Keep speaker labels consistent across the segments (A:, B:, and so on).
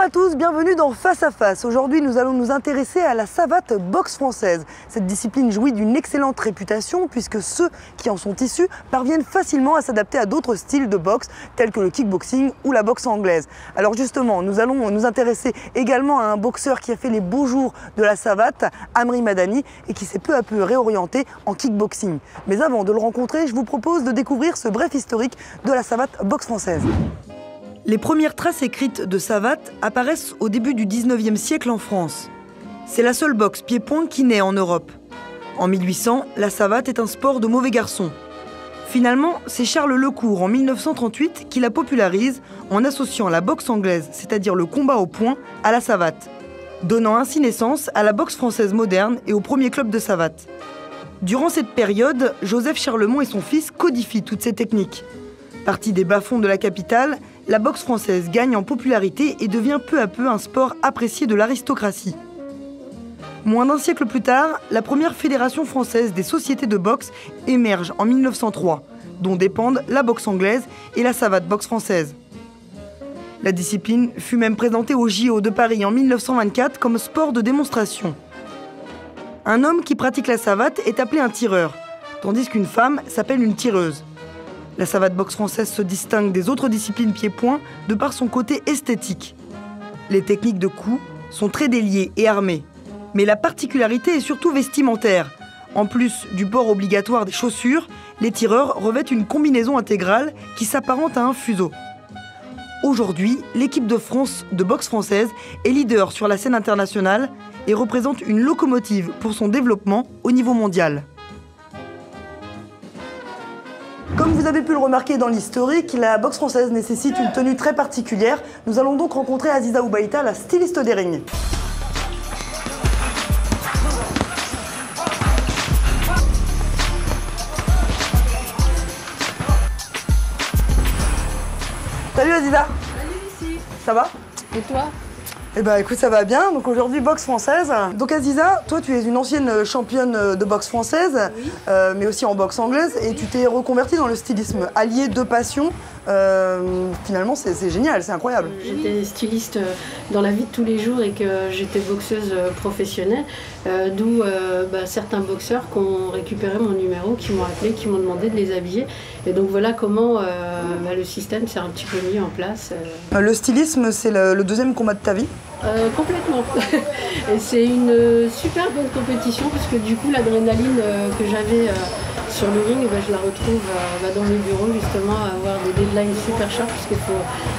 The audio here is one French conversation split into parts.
A: à tous, bienvenue dans Face à Face. Aujourd'hui, nous allons nous intéresser à la savate boxe française. Cette discipline jouit d'une excellente réputation puisque ceux qui en sont issus parviennent facilement à s'adapter à d'autres styles de boxe tels que le kickboxing ou la boxe anglaise. Alors justement, nous allons nous intéresser également à un boxeur qui a fait les beaux jours de la savate, Amri Madani, et qui s'est peu à peu réorienté en kickboxing. Mais avant de le rencontrer, je vous propose de découvrir ce bref historique de la savate boxe française. Les premières traces écrites de savate apparaissent au début du 19e siècle en France. C'est la seule boxe pied-point qui naît en Europe. En 1800, la savate est un sport de mauvais garçons. Finalement, c'est Charles Lecourt en 1938 qui la popularise en associant la boxe anglaise, c'est-à-dire le combat au poing, à la savate, donnant ainsi naissance à la boxe française moderne et au premier club de savate. Durant cette période, Joseph Charlemont et son fils codifient toutes ces techniques. Parti des bas-fonds de la capitale, la boxe française gagne en popularité et devient peu à peu un sport apprécié de l'aristocratie. Moins d'un siècle plus tard, la première fédération française des sociétés de boxe émerge en 1903, dont dépendent la boxe anglaise et la savate boxe française. La discipline fut même présentée au JO de Paris en 1924 comme sport de démonstration. Un homme qui pratique la savate est appelé un tireur, tandis qu'une femme s'appelle une tireuse. La savate boxe française se distingue des autres disciplines pied-point de par son côté esthétique. Les techniques de coups sont très déliées et armées. Mais la particularité est surtout vestimentaire. En plus du port obligatoire des chaussures, les tireurs revêtent une combinaison intégrale qui s'apparente à un fuseau. Aujourd'hui, l'équipe de France de boxe française est leader sur la scène internationale et représente une locomotive pour son développement au niveau mondial. Comme vous avez pu le remarquer dans l'historique, la boxe française nécessite une tenue très particulière. Nous allons donc rencontrer Aziza Oubaïta, la styliste des rings. Salut Aziza.
B: Salut Lucie.
A: Ça va?
B: Et toi?
A: Eh ben écoute, ça va bien. Donc aujourd'hui, boxe française. Donc Aziza, toi tu es une ancienne championne de boxe française,
B: Oui.
A: mais aussi en boxe anglaise, et tu t'es reconvertie dans le stylisme, allié deux passions. Finalement, c'est génial, c'est incroyable.
B: J'étais styliste dans la vie de tous les jours et que j'étais boxeuse professionnelle, d'où certains boxeurs qui ont récupéré mon numéro, qui m'ont appelé, qui m'ont demandé de les habiller. Et donc voilà comment le système s'est un petit peu mis en place.
A: Le stylisme, c'est le deuxième combat de ta vie?
B: Complètement. Et c'est une super bonne compétition parce que du coup l'adrénaline que j'avais sur le ring, je la retrouve dans mes bureaux justement à avoir des deadlines super sharp parce que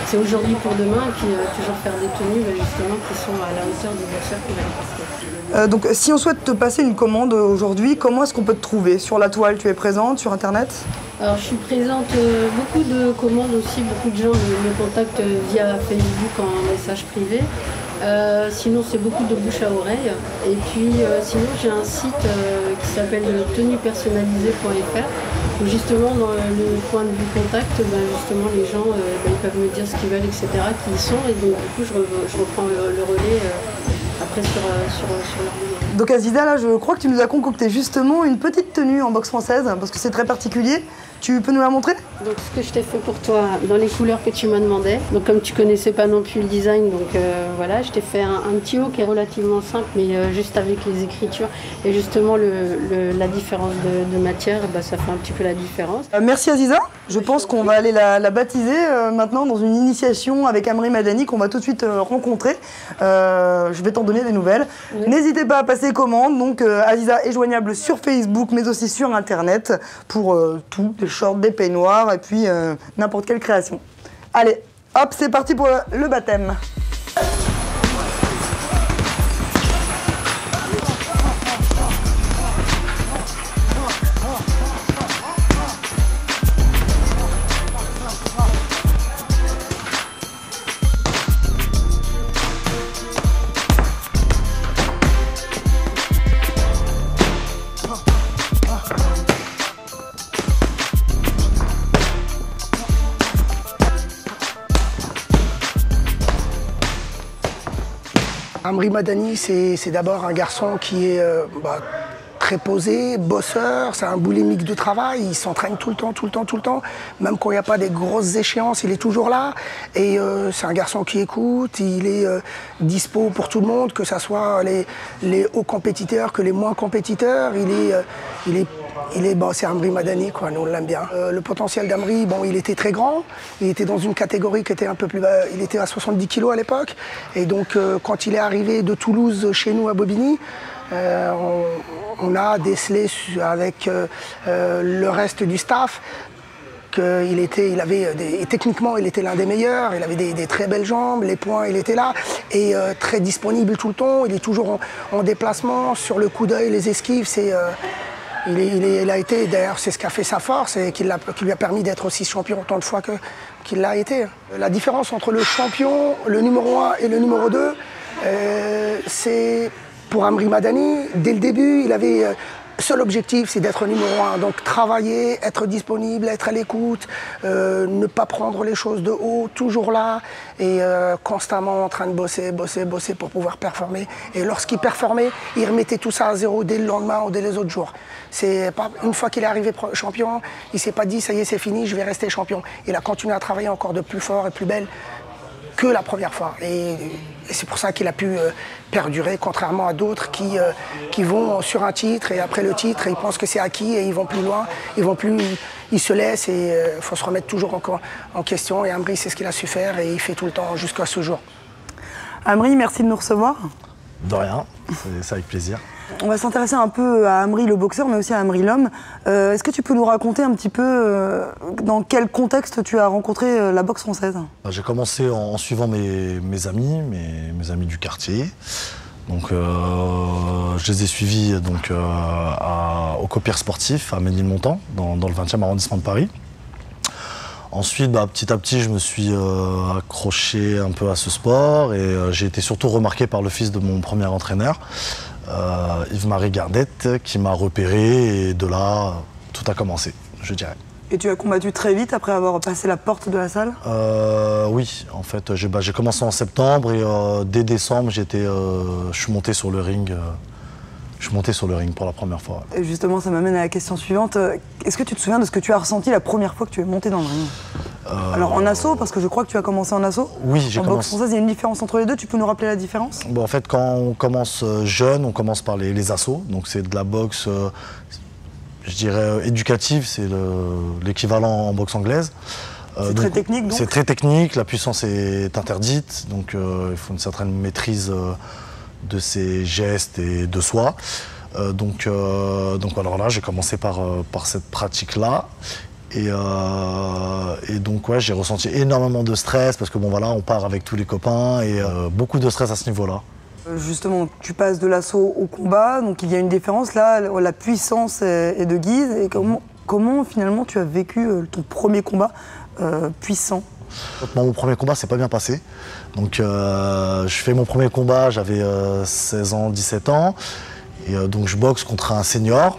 B: c'est aujourd'hui pour demain et puis toujours faire des tenues justement qui sont à la hauteur du boxeur qui va les passer.
A: Donc si on souhaite te passer une commande aujourd'hui, comment est-ce qu'on peut te trouver? Sur la toile, tu es présente, sur internet?
B: Alors je suis présente, beaucoup de commandes aussi, beaucoup de gens me contactent via Facebook en message privé. Sinon c'est beaucoup de bouche à oreille. Et puis sinon j'ai un site qui s'appelle tenupersonnalisée.fr où justement dans le point de vue contact, justement les gens ils peuvent me dire ce qu'ils veulent, etc., qui ils sont. Et donc du coup je reprends le relais après sur leur ligne.
A: Donc Aziza, là je crois que tu nous as concocté justement une petite tenue en boxe française, parce que c'est très particulier. Tu peux nous la montrer?
B: Donc ce que je t'ai fait pour toi dans les couleurs que tu m'as demandé. Donc comme tu connaissais pas non plus le design, donc voilà, je t'ai fait un petit haut qui est relativement simple, mais juste avec les écritures et justement la différence de matière, ça fait un petit peu la différence.
A: Merci Aziza. Je pense qu'on va aller la baptiser maintenant dans une initiation avec Amri Madani qu'on va tout de suite rencontrer. Je vais t'en donner des nouvelles. Oui. N'hésitez pas à passer commande. Donc Aziza est joignable sur Facebook mais aussi sur internet pour tout, des shorts, des peignoirs et puis n'importe quelle création. Allez, hop, c'est parti pour le baptême. Amri Madani, c'est d'abord un garçon qui est
C: très posé, bosseur, c'est un boulimique de travail, il s'entraîne tout le temps. Même quand il n'y a pas des grosses échéances, il est toujours là. Et c'est un garçon qui écoute, il est dispo pour tout le monde, que ce soit les hauts compétiteurs que les moins compétiteurs. C'est Amri Madani, quoi, nous on l'aime bien. Le potentiel d'Amri, bon, il était très grand, il était dans une catégorie qui était un peu plus bas, il était à 70 kg à l'époque. Et donc quand il est arrivé de Toulouse chez nous à Bobigny, on a décelé avec le reste du staff techniquement il était l'un des meilleurs, il avait des très belles jambes, les poings il était là et très disponible tout le temps, il est toujours en déplacement, sur le coup d'œil, les esquives, il a été, d'ailleurs c'est ce qui a fait sa force et qui lui a permis d'être aussi champion autant de fois qu'il l'a été. La différence entre le champion, le numéro 1 et le numéro 2, c'est pour Amri Madani, dès le début, il avait seul objectif, c'est d'être numéro 1. Donc travailler, être disponible, être à l'écoute, ne pas prendre les choses de haut, toujours là et constamment en train de bosser pour pouvoir performer. Et lorsqu'il performait, il remettait tout ça à zéro dès le lendemain ou dès les autres jours. C'est pas, une fois qu'il est arrivé champion, il ne s'est pas dit ça y est, c'est fini, je vais rester champion. Il a continué à travailler encore de plus fort et plus belle que la première fois. Et c'est pour ça qu'il a pu perdurer, contrairement à d'autres qui vont sur un titre et après le titre, ils pensent que c'est acquis et ils vont plus loin, ils se laissent et il faut se remettre toujours encore en question. Et Amri, c'est ce qu'il a su faire et il fait tout le temps jusqu'à ce jour.
A: Amri, merci de nous recevoir.
D: De rien, c'est avec plaisir.
A: On va s'intéresser un peu à Amri le boxeur, mais aussi à Amri l'homme. Est-ce que tu peux nous raconter un petit peu dans quel contexte tu as rencontré la boxe française?
D: J'ai commencé en suivant mes amis, mes amis du quartier. Donc, je les ai suivis donc, au Copière sportif à Ménilmontant, dans le 20e arrondissement de Paris. Ensuite, petit à petit, je me suis accroché un peu à ce sport et j'ai été surtout remarqué par le fils de mon premier entraîneur, Yves-Marie Gardette, qui m'a repéré et de là, tout a commencé, je dirais.
A: Et tu as combattu très vite après avoir passé la porte de la salle?
D: Oui, en fait, j'ai commencé en septembre et dès décembre, je suis monté sur le ring. Je suis monté sur le ring pour la première fois.
A: Et justement, ça m'amène à la question suivante. Est-ce que tu te souviens de ce que tu as ressenti la première fois que tu es monté dans le ring? Alors en assaut, parce que je crois que tu as commencé en assaut.
D: Oui, j'ai commencé.
A: En boxe française, il y a une différence entre les deux. Tu peux nous rappeler la différence?
D: En fait, quand on commence jeune, on commence par les assauts. Donc c'est de la boxe, je dirais, éducative. C'est l'équivalent en boxe anglaise.
A: C'est très technique, donc?
D: C'est très technique. La puissance est interdite. Donc il faut une certaine maîtrise de ses gestes et de soi. Donc alors là, j'ai commencé par cette pratique-là. Et donc ouais, j'ai ressenti énormément de stress parce que bon voilà, on part avec tous les copains et beaucoup de stress à ce niveau-là.
A: Justement, tu passes de l'assaut au combat, donc il y a une différence là, la puissance est de guise. Et comment finalement tu as vécu ton premier combat puissant?
D: Mon premier combat s'est pas bien passé. Donc je fais mon premier combat, j'avais 16 ans, 17 ans. Et donc je boxe contre un senior,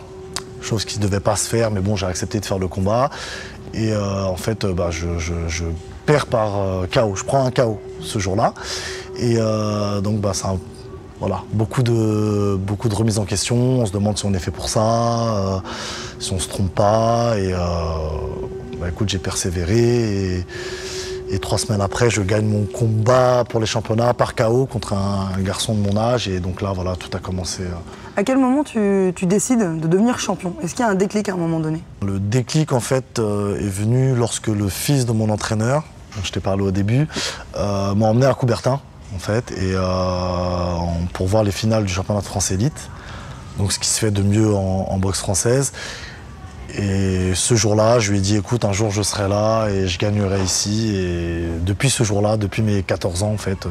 D: chose qui ne devait pas se faire, mais bon, j'ai accepté de faire le combat. Et en fait, je perds par KO, je prends un KO ce jour-là. Et donc voilà, beaucoup de remises en question, on se demande si on est fait pour ça, si on se trompe pas. Et écoute, j'ai persévéré. Et 3 semaines après, je gagne mon combat pour les championnats par KO contre un garçon de mon âge. Et donc là, voilà, tout a commencé.
A: À quel moment tu décides de devenir champion? Est-ce qu'il y a un déclic à un moment donné? Le
D: déclic, en fait, est venu lorsque le fils de mon entraîneur, dont je t'ai parlé au début, m'a emmené à Coubertin, en fait, et, pour voir les finales du championnat de France Élite. Donc ce qui se fait de mieux en boxe française. Et ce jour-là, je lui ai dit, écoute, un jour je serai là et je gagnerai ici. Et depuis ce jour-là, depuis mes 14 ans, en fait,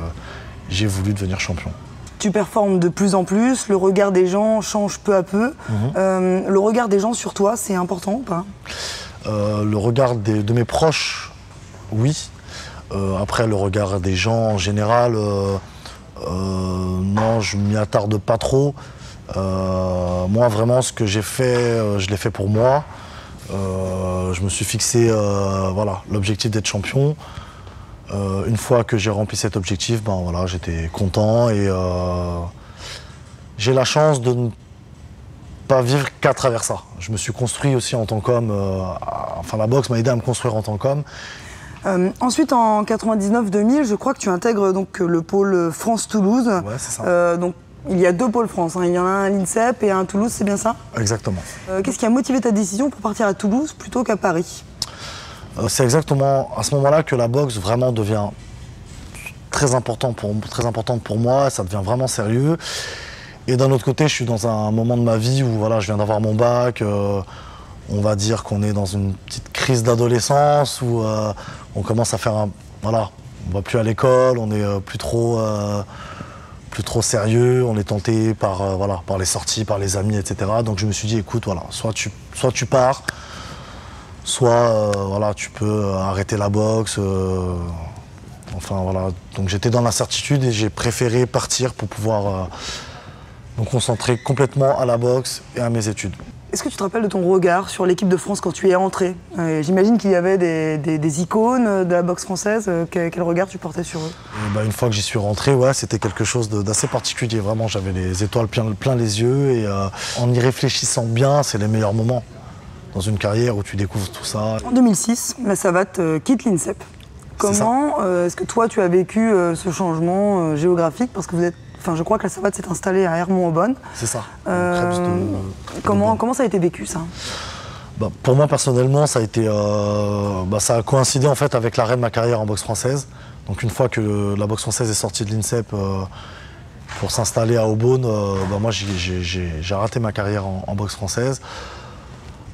D: j'ai voulu devenir champion. Tu performes de plus en plus, le regard des gens change peu à peu. Le regard des gens sur toi, c'est important ou pas? Le regard de mes proches, oui. Après, le regard des gens en général, non, je m'y attarde pas trop. Moi, vraiment, ce que j'ai fait, je l'ai fait pour moi. Je me suis fixé voilà, l'objectif d'être champion. Une fois que j'ai rempli cet objectif, voilà, j'étais content et j'ai la chance de pas vivre qu'à travers ça. Je me suis construit aussi en tant qu'homme, enfin la boxe m'a aidé à me construire en tant qu'homme.
A: Ensuite, en 99-2000, je crois que tu intègres donc le pôle France-Toulouse.
D: Ouais, c'est ça.
A: Donc, il y a 2 pôles France, hein. Il y en a un à l'INSEP et un à Toulouse, c'est bien ça?
D: Exactement.
A: Qu'est-ce qui a motivé ta décision pour partir à Toulouse plutôt qu'à Paris?
D: C'est exactement à ce moment-là que la boxe vraiment devient très importante pour moi, ça devient vraiment sérieux. Et d'un autre côté, je suis dans un moment de ma vie où voilà, je viens d'avoir mon bac, on va dire qu'on est dans une petite crise d'adolescence où on commence à faire un... Voilà, on va plus à l'école, on est plus trop sérieux, on est tenté par, voilà, par les sorties, par les amis, etc. Donc je me suis dit, écoute, voilà, soit tu pars, soit voilà, tu peux arrêter la boxe. Enfin voilà, donc j'étais dans l'incertitude et j'ai préféré partir pour pouvoir me concentrer complètement à la boxe et à mes études.
A: Est-ce que tu te rappelles de ton regard sur l'équipe de France quand tu y es entré? J'imagine qu'il y avait des icônes de la boxe française. Quel regard tu portais sur eux?
D: Et bah, une fois que j'y suis rentré, ouais, c'était quelque chose d'assez particulier. Vraiment, j'avais les étoiles plein les yeux et en y réfléchissant bien, c'est les meilleurs moments dans une carrière où tu découvres tout ça.
A: En 2006, la Savate quitte l'INSEP. Comment est-ce que toi tu as vécu ce changement géographique? Parce que vous êtes, enfin, je crois que la Savate s'est installée à Hermont-Aubonne.
D: C'est ça.
A: Comment ça a été vécu ça?
D: Bah, pour moi personnellement, ça a été, ça a coïncidé en fait avec l'arrêt de ma carrière en boxe française. Donc une fois que la boxe française est sortie de l'INSEP pour s'installer à Aubonne, moi j'ai raté ma carrière en boxe française.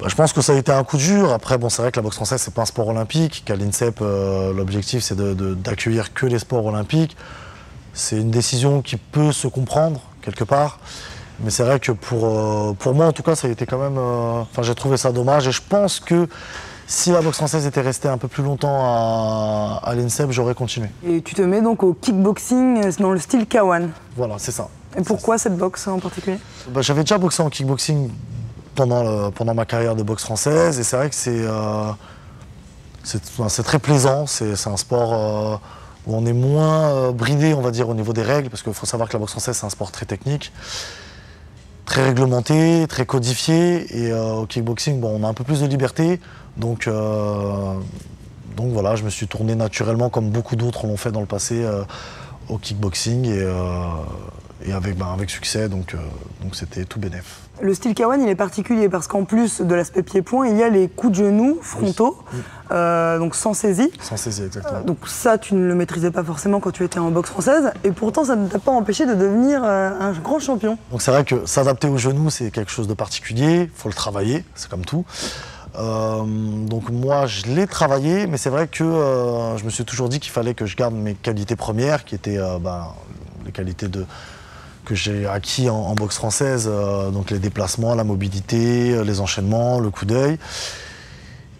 D: Je pense que ça a été un coup dur. Après, bon, c'est vrai que la boxe française, c'est pas un sport olympique, qu'à l'INSEP, l'objectif, c'est d'accueillir que les sports olympiques. C'est une décision qui peut se comprendre, quelque part. Mais c'est vrai que pour moi, en tout cas, ça a été quand même... j'ai trouvé ça dommage. Et je pense que si la boxe française était restée un peu plus longtemps à l'INSEP, j'aurais continué.
A: Et tu te mets donc au kickboxing dans le style K1.
D: Voilà, c'est ça.
A: Et pourquoi cette boxe en particulier?
D: J'avais déjà boxé en kickboxing pendant ma carrière de boxe française, et c'est vrai que c'est très plaisant, c'est un sport où on est moins bridé, on va dire, au niveau des règles, parce qu'il faut savoir que la boxe française, c'est un sport très technique, très réglementé, très codifié, et au kickboxing, bon, on a un peu plus de liberté, donc voilà, je me suis tourné naturellement, comme beaucoup d'autres l'ont fait dans le passé, au kickboxing, et avec succès, donc c'était tout bénef.
A: Le style K1, il est particulier parce qu'en plus de l'aspect pied-point, il y a les coups de genoux frontaux, oui. Donc sans saisie.
D: Sans saisie, exactement.
A: Donc ça, tu ne le maîtrisais pas forcément quand tu étais en boxe française, et pourtant ça ne t'a pas empêché de devenir un grand champion.
D: Donc c'est vrai que s'adapter aux genoux, c'est quelque chose de particulier, il faut le travailler, c'est comme tout. Donc moi, je l'ai travaillé, mais c'est vrai que je me suis toujours dit qu'il fallait que je garde mes qualités premières, qui étaient les qualités que j'ai acquis en boxe française, donc les déplacements, la mobilité, les enchaînements, le coup d'œil.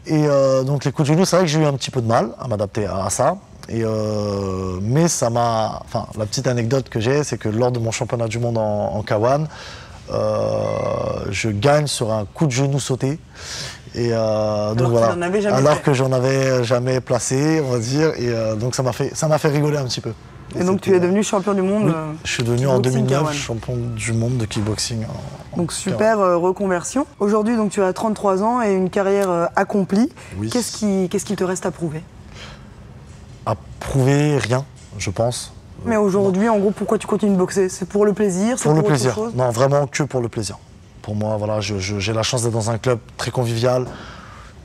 D: Et donc les coups de genoux, c'est vrai que j'ai eu un petit peu de mal à m'adapter à ça. Mais ça m'a... Enfin, la petite anecdote que j'ai, c'est que lors de mon championnat du monde en K1, je gagne sur un coup de genou sauté. Et donc voilà, alors que j'en avais jamais placé, on va dire. Et donc ça m'a fait rigoler un petit peu.
A: Et donc tu es devenu champion du monde?
D: Oui, je suis devenu en 2009 champion du monde de kickboxing.
A: Donc super reconversion. Aujourd'hui donc tu as 33 ans et une carrière accomplie. Oui. Qu'est-ce qu'il te reste à prouver?
D: À prouver rien, je pense.
A: Mais aujourd'hui, en gros, pourquoi tu continues de boxer? C'est pour le plaisir?
D: Pour le plaisir. Non, vraiment que pour le plaisir. Pour moi, voilà, j'ai la chance d'être dans un club très convivial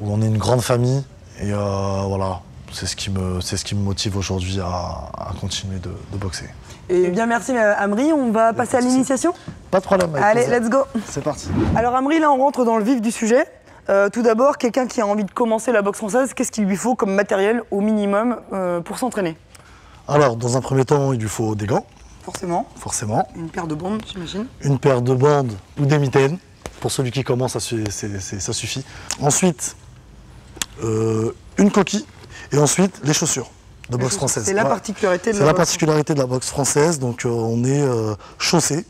D: où on est une grande famille et voilà. C'est ce qui me motive aujourd'hui à continuer de boxer.
A: Et bien merci Amri, on va passer à l'initiation?
D: Pas de problème.
A: Allez, let's go.
D: C'est parti.
A: Alors Amri, là on rentre dans le vif du sujet. Tout d'abord, quelqu'un qui a envie de commencer la boxe française, qu'est-ce qu'il lui faut comme matériel au minimum pour s'entraîner?
D: Alors, dans un premier temps, il lui faut des gants.
A: Forcément.
D: Forcément.
A: Une paire de bandes, j'imagine.
D: Une paire de bandes ou des mitaines. Pour celui qui commence, ça suffit. Ensuite, une coquille. Et ensuite, les chaussures de boxe française.
A: C'est la particularité de
D: la particularité de la boxe française. Donc, on est chaussé.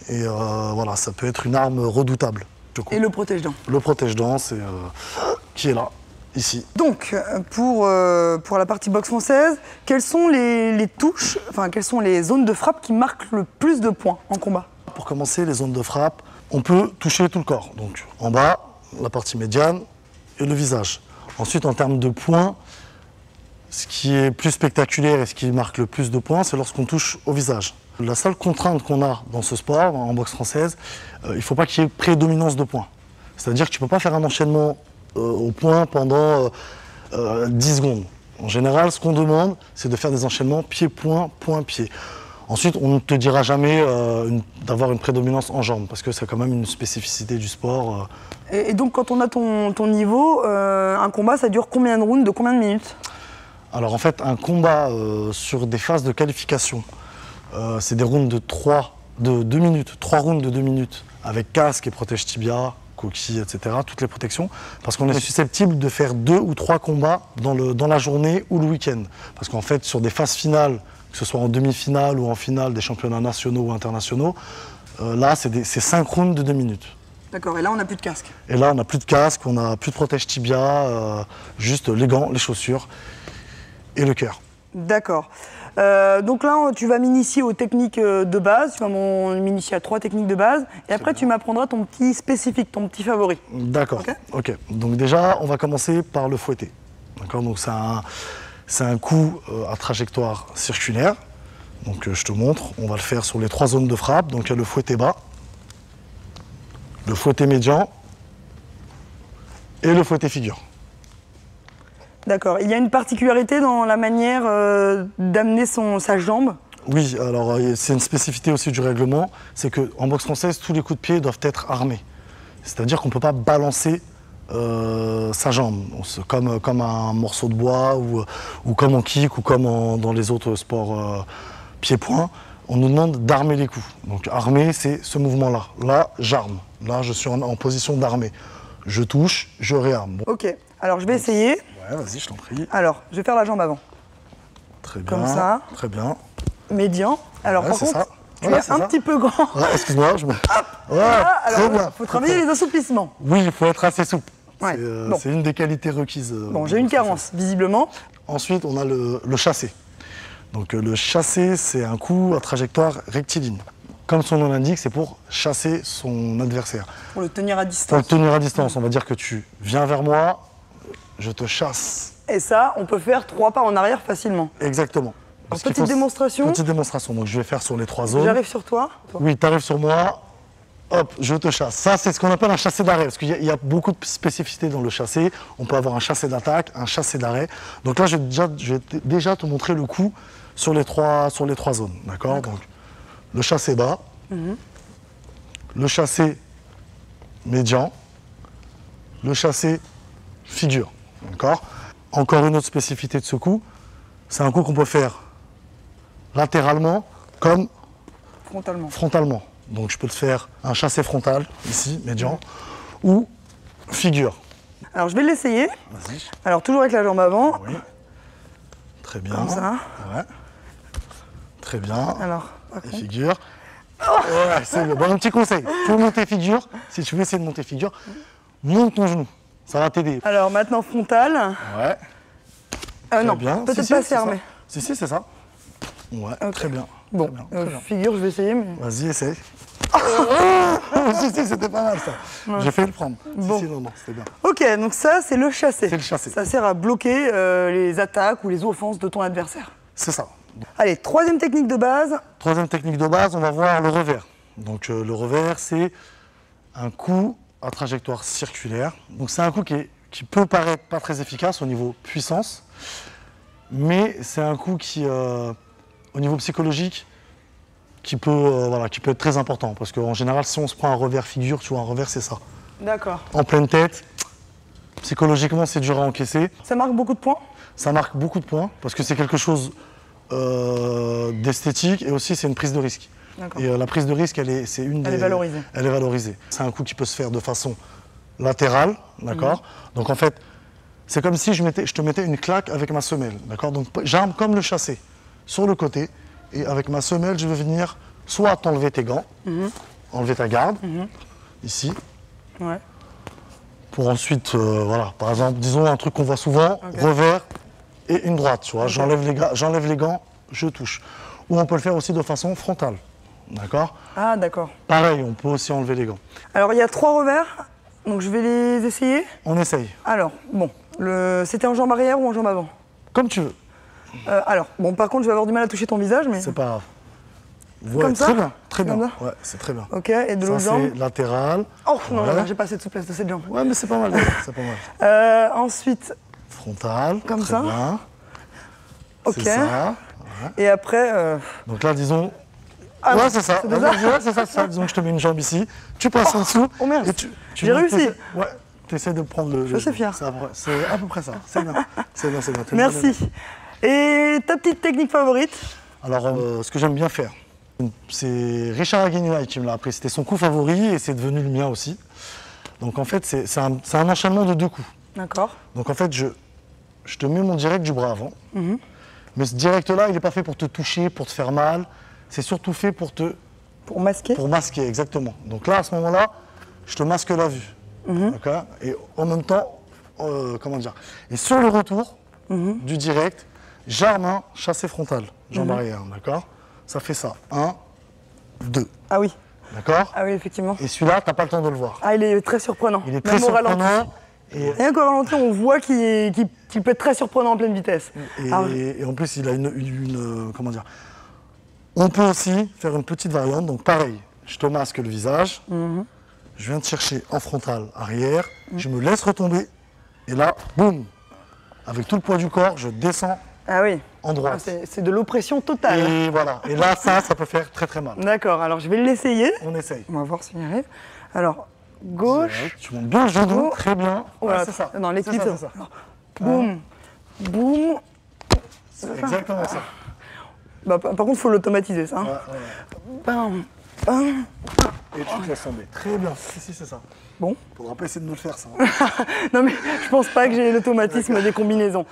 D: Et voilà, ça peut être une arme redoutable.
A: Et le protège-dents? Le
D: protège-dents, c'est qui est là, ici.
A: Donc, pour la partie boxe française, quelles sont les touches, enfin, quelles sont les zones de frappe qui marquent le plus de points en combat?
D: Pour commencer, les zones de frappe, on peut toucher tout le corps. Donc en bas, la partie médiane et le visage. Ensuite, en termes de points, ce qui est plus spectaculaire et ce qui marque le plus de points, c'est lorsqu'on touche au visage. La seule contrainte qu'on a dans ce sport, en boxe française, il ne faut pas qu'il y ait prédominance de points. C'est-à-dire que tu ne peux pas faire un enchaînement au point pendant 10 secondes. En général, ce qu'on demande, c'est de faire des enchaînements pied-point, point-pied. Ensuite, on ne te dira jamais d'avoir une prédominance en jambes, parce que c'est quand même une spécificité du sport.
A: Et donc, quand on a ton niveau, un combat, ça dure combien de rounds, de combien de minutes?
D: Alors en fait, un combat sur des phases de qualification, c'est des rounds de 2 minutes, 3 rounds de 2 minutes, avec casque et protège tibia, coquille, etc., toutes les protections, parce qu'on est susceptible de faire 2 ou 3 combats dans la journée ou le week-end. Parce qu'en fait, sur des phases finales, que ce soit en demi-finale ou en finale des championnats nationaux ou internationaux, là, c'est 5 rounds de 2 minutes.
A: D'accord, et là, on n'a plus de casque?
D: Et là, on n'a plus de casque, on n'a plus de protège tibia, juste les gants, les chaussures et le cœur.
A: D'accord. Donc là, tu vas m'initier aux techniques de base, tu vas m'initier à 3 techniques de base, et après tu m'apprendras ton petit spécifique, ton petit favori.
D: D'accord, ok. Donc déjà, on va commencer par le fouetté. D'accord, donc c'est un coup à trajectoire circulaire. Donc je te montre, on va le faire sur les 3 zones de frappe. Donc il y a le fouetté bas, le fouetté médian et le fouetté figure.
A: D'accord. Il y a une particularité dans la manière d'amener sa jambe?
D: Oui, alors c'est une spécificité aussi du règlement, c'est qu'en boxe française, tous les coups de pied doivent être armés. C'est-à-dire qu'on ne peut pas balancer sa jambe, comme un morceau de bois ou comme en kick ou comme dans les autres sports pied-point. On nous demande d'armer les coups. Donc armer, c'est ce mouvement-là. Là, j'arme. Là, je suis en position d'armer. Je touche, je réarme. Bon.
A: Ok, alors je vais essayer.
D: Ouais, vas-y, je t'en prie.
A: Alors, je vais faire la jambe avant.
D: Très bien.
A: Comme ça.
D: Très bien.
A: Médian. Alors
D: Ouais,
A: par contre, tu es
D: ouais,
A: un petit peu grand.
D: Ouais, excuse-moi, je me... Ouais,
A: Alors,
D: bien.
A: il faut travailler les assouplissements.
D: Oui, il faut être assez souple.
A: Ouais,
D: C'est une des qualités requises.
A: Bon, j'ai une carence, visiblement.
D: Ensuite, on a le chassé. Donc le chassé, c'est un coup à trajectoire rectiligne. Comme son nom l'indique, c'est pour chasser son adversaire.
A: Pour le tenir à
D: Pour
A: distance.
D: le tenir à distance, on va dire que tu viens vers moi, je te chasse.
A: Et ça, on peut faire 3 pas en arrière facilement.
D: Exactement.
A: Alors, petite démonstration.
D: Petite démonstration, donc je vais faire sur les 3 zones.
A: J'arrive sur toi.
D: Oui, tu arrives sur moi, hop, je te chasse. Ça, c'est ce qu'on appelle un chassé d'arrêt, parce qu'il y a beaucoup de spécificités dans le chassé. On peut avoir un chassé d'attaque, un chassé d'arrêt. Donc là, je vais déjà te montrer le coup sur les 3 zones, d'accord? Donc, le chassé bas, le chassé médian, le chassé figure, d'accord? Encore une autre spécificité de ce coup, c'est un coup qu'on peut faire latéralement comme frontalement. Donc je peux te faire un chassé frontal, ici, médian, ou figure.
A: Alors je vais l'essayer.
D: Vas-y.
A: Alors toujours avec la jambe avant.
D: Oui. Très bien.
A: Comme ça.
D: Ouais. Très bien.
A: Alors, par
D: Et
A: contre.
D: figure. Ouais, c'est bon. Bon, un petit conseil. Pour monter figure, si tu veux essayer de monter figure, monte ton genou. Ça va t'aider.
A: Alors maintenant frontal.
D: Ouais.
A: Non,
D: bien.
A: peut-être
D: Si,
A: pas
D: c'est
A: fermé.
D: ça. Si, c'est ça. Ouais,
A: Ok.
D: très bien.
A: Bon,
D: Très bien, très bien.
A: figure, je vais essayer. Mais...
D: Vas-y, essaye. Si, c'était pas mal ça. J'ai fait le prendre.
A: Bon.
D: Si, non, c'était bien.
A: Ok, donc ça, c'est le chassé.
D: C'est le chassé.
A: Ça sert à bloquer les attaques ou les offenses de ton adversaire.
D: C'est ça.
A: Allez, 3e technique de base.
D: 3e technique de base, on va voir le revers. Donc le revers, c'est un coup à trajectoire circulaire. Donc c'est un coup qui peut paraître pas très efficace au niveau puissance, mais c'est un coup qui, au niveau psychologique, qui peut être très important. Parce qu'en général, si on se prend un revers figure, tu vois, un revers, c'est ça.
A: D'accord.
D: En pleine tête, psychologiquement, c'est dur à encaisser.
A: Ça marque beaucoup de points.
D: Ça marque beaucoup de points, parce que c'est quelque chose d'esthétique, et aussi c'est une prise de risque.
A: D'accord.
D: Et la prise de risque, elle est
A: valorisée.
D: Elle est valorisée. C'est un coup qui peut se faire de façon latérale, d'accord? Donc en fait, c'est comme si je te mettais une claque avec ma semelle, d'accord? Donc j'arme comme le chassé, sur le côté, et avec ma semelle, je vais venir soit t'enlever tes gants, enlever ta garde, ici,
A: Ouais.
D: pour ensuite, voilà, par exemple, disons un truc qu'on voit souvent, revers et une droite, tu vois, j'enlève les gants, je touche. Ou on peut le faire aussi de façon frontale. D'accord?
A: Ah, d'accord.
D: Pareil, on peut aussi enlever les gants.
A: Alors, il y a 3 revers, donc je vais les essayer.
D: On essaye.
A: Alors, bon, c'était en jambe arrière ou en jambe avant?
D: Comme tu veux.
A: Alors, bon, par contre, je vais avoir du mal à toucher ton visage, mais...
D: C'est pas grave. Ouais,
A: Comme ça?
D: très bien, très bien.
A: Comme ça?
D: Ouais, c'est très bien.
A: Ok, et de l'autre
D: Ça,
A: jambe?
D: c'est latéral.
A: Oh, non,
D: Voilà.
A: non, j'ai pas assez de souplesse de cette jambe.
D: Ouais, mais c'est pas mal. C'est pas mal.
A: Ensuite,
D: Frontal.
A: Comme
D: très
A: ça.
D: Bien.
A: ok.
D: C'est ça.
A: Et après,
D: Donc là, disons.
A: Ah,
D: ouais, c'est ça.
A: c'était
D: Ouais,
A: ça
D: c'est ça. Disons que je te mets une jambe ici. Tu passes en dessous.
A: oh merde.
D: Et
A: J'ai réussi.
D: Ouais. Tu essaies de prendre le.
A: Je suis fier.
D: C'est à peu près ça. C'est bien. C'est bien, c'est bien.
A: merci. Et ta petite technique favorite?
D: Alors, ce que j'aime bien faire, c'est Richard Aguilera qui me l'a appris. C'était son coup favori et c'est devenu le mien aussi. Donc en fait, c'est un enchaînement de 2 coups.
A: D'accord.
D: Donc en fait, je te mets mon direct du bras avant. Mais ce direct-là, il n'est pas fait pour te toucher, pour te faire mal. C'est surtout fait pour
A: Pour masquer?
D: pour masquer, exactement. Donc là, à ce moment-là, je te masque la vue. D'accord? Et en même temps, comment dire? Et sur le retour du direct, j'arme un chassé frontal, jambe arrière, d'accord? Ça fait ça. 1, 2.
A: Ah oui.
D: D'accord?
A: Ah oui, effectivement.
D: Et celui-là, tu n'as pas le temps de le voir.
A: Ah, il est très surprenant.
D: Il est très
A: Même au ralenti.
D: surprenant. Et,
A: Rien qu'au ralenti, on voit qu'il peut être très surprenant en pleine vitesse. Alors,
D: et en plus, il a comment dire? On peut aussi faire une petite variante. Donc pareil, je te masque le visage. Je viens te chercher en frontal arrière. Je me laisse retomber. Et là, boum! Avec tout le poids du corps, je descends
A: ah oui.
D: en droite.
A: C'est de l'oppression totale.
D: Et voilà. Et là, ça peut faire très très mal.
A: D'accord, alors je vais l'essayer.
D: On essaye.
A: On va voir s'il y arrive. Alors, gauche.
D: Tu montes bien le genou,
A: Oh.
D: très bien.
A: Voilà,
D: Ouais, c'est ça.
A: dans l'équilibre.
D: C'est ça.
A: Alors, boum, boum.
D: C'est exactement ça.
A: Bah, par contre, il faut l'automatiser, ça. hein.
D: Ouais, ouais.
A: Bam, bam.
D: Et tu te laisses tomber. Très bien. Si, c'est ça.
A: Bon.
D: Faudra pas essayer de nous le faire, ça.
A: Non, mais je pense pas que j'ai l'automatisme des combinaisons.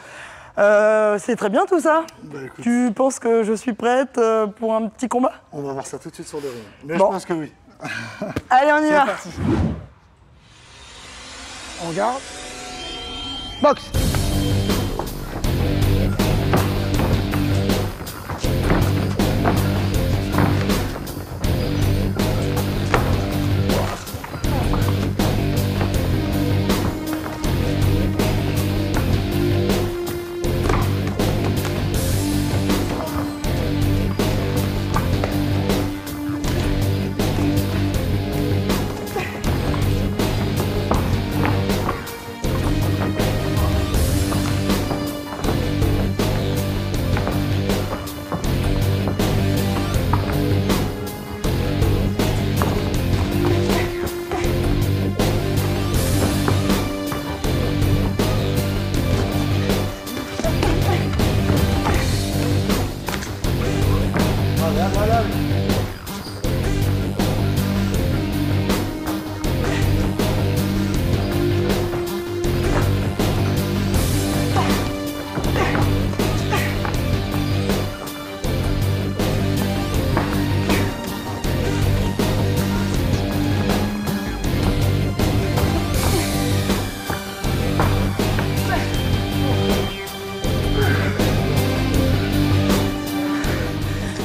A: C'est très bien tout ça.
D: Bah, écoute,
A: Tu penses que je suis prête pour un petit combat?
D: on va voir ça tout de suite sur le ring. Mais
A: Bon.
D: je pense que oui.
A: Allez, on y va.
D: parti.
C: On garde. Boxe.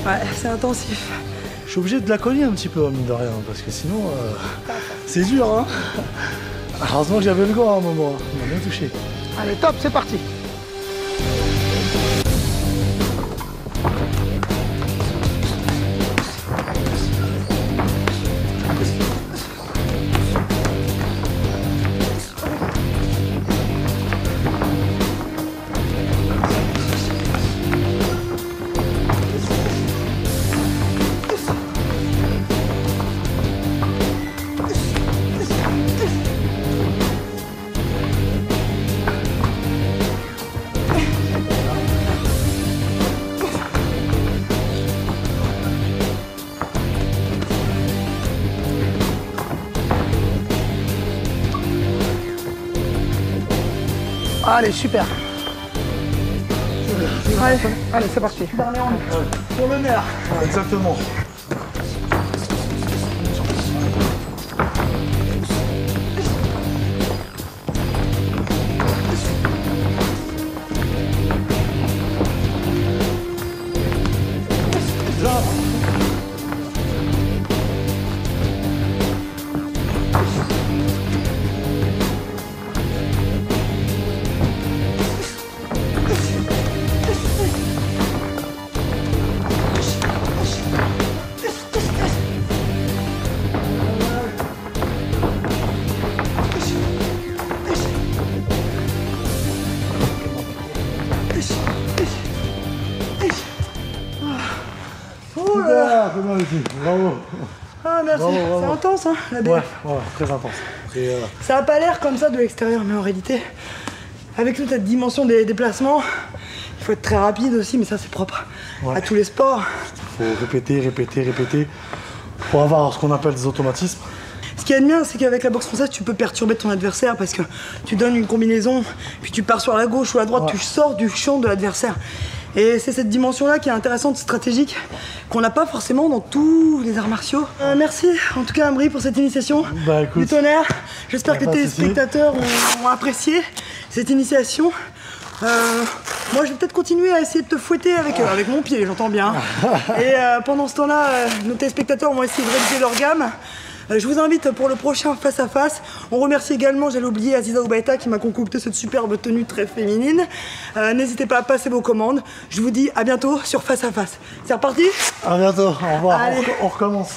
A: Ouais, c'est intensif.
D: Je suis obligé de la cogner un petit peu, mine de rien, parce que sinon, c'est dur, hein. Heureusement que j'avais le gant à un moment, il m'a bien touché.
C: Allez, top, c'est parti. Allez, super. Allez, c'est parti.
A: Pour l'honneur.
D: Exactement. Ah, c'est bien ici. Bravo.
A: Ah, merci. C'est intense, hein, la BF.
D: Ouais, très intense.
A: Ça n'a pas l'air comme ça de l'extérieur, mais en réalité, avec toute cette dimension des déplacements, il faut être très rapide aussi, mais ça c'est propre à tous les sports.
D: Il faut répéter pour avoir ce qu'on appelle des automatismes.
A: Ce qui est bien, c'est qu'avec la boxe française, tu peux perturber ton adversaire parce que tu donnes une combinaison, puis tu pars sur la gauche ou la droite, tu sors du champ de l'adversaire. Et c'est cette dimension-là qui est intéressante, stratégique, qu'on n'a pas forcément dans tous les arts martiaux. Merci en tout cas Ambry pour cette initiation du tonnerre. J'espère que tes spectateurs ont apprécié cette initiation. Moi je vais peut-être continuer à essayer de te fouetter avec mon pied, j'entends bien. Et pendant ce temps-là, nos téléspectateurs vont essayer de réaliser leur gamme. Je vous invite pour le prochain face à face. On remercie également, j'allais oublier, Aziza Oubaïta qui m'a concocté cette superbe tenue très féminine. N'hésitez pas à passer vos commandes. Je vous dis à bientôt sur Face à Face. C'est reparti?
D: À bientôt, au revoir.
A: Allez.
D: On recommence.